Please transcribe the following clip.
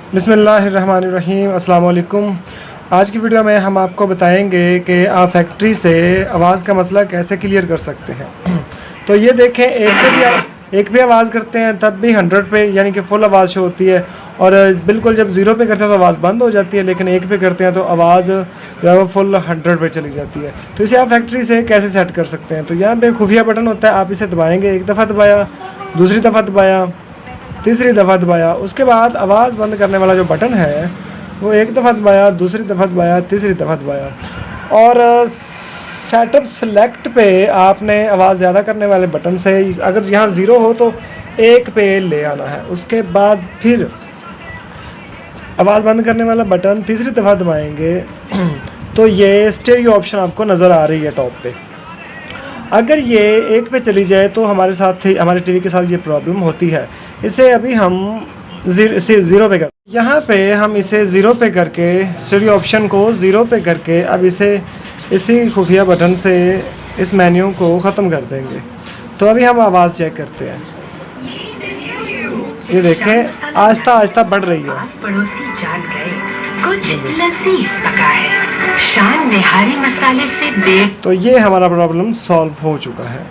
बिस्मिल्लाहिर्रहमानिर्रहीम, अस्सलाम वालेकुम। आज की वीडियो में हम आपको बताएंगे कि आप फैक्ट्री से आवाज़ का मसला कैसे क्लियर कर सकते हैं। तो ये देखें, एक भी आवाज़ करते हैं तब भी 100 पे यानी कि फुल आवाज़ शो होती है, और बिल्कुल जब 0 पे करते हैं तो आवाज़ बंद हो जाती है, लेकिन 1 पे करते हैं तो आवाज़ जो है वो फुल 100 पे चली जाती है। तो इसे आप फैक्ट्री से कैसे सेट कर सकते हैं? तो यहाँ पे खुफिया बटन होता है, आप इसे दबाएँगे, एक दफ़ा दबाया, दूसरी दफ़ा दबाया, तीसरी दफ़ा दबाया, उसके बाद आवाज़ बंद करने वाला जो बटन है वो एक दफ़ा दबाया, दूसरी दफ़ा दबाया, तीसरी दफ़ा दबाया, और सेटअप सेलेक्ट पे आपने आवाज़ ज़्यादा करने वाले बटन से अगर यहाँ 0 हो तो 1 पे ले आना है। उसके बाद फिर आवाज़ बंद करने वाला बटन तीसरी दफ़ा दबाएंगे तो ये स्टेरियो ऑप्शन आपको नज़र आ रही है टॉप पे। अगर ये 1 पे चली जाए तो हमारे टीवी के साथ ये प्रॉब्लम होती है। इसे अभी हम 0 पे कर, यहाँ पे हम इसे 0 पे करके, स्टीरियो ऑप्शन को 0 पे करके अब इसी खुफिया बटन से इस मेन्यू को ख़त्म कर देंगे। तो अभी हम आवाज़ चेक करते हैं। ये देखें, आहिस्ता आहिस्ता बढ़ रही है। पड़ोसी जान गए कुछ लजीज पका है, शान निहारी मसाले से तो ये हमारा प्रॉब्लम सॉल्व हो चुका है।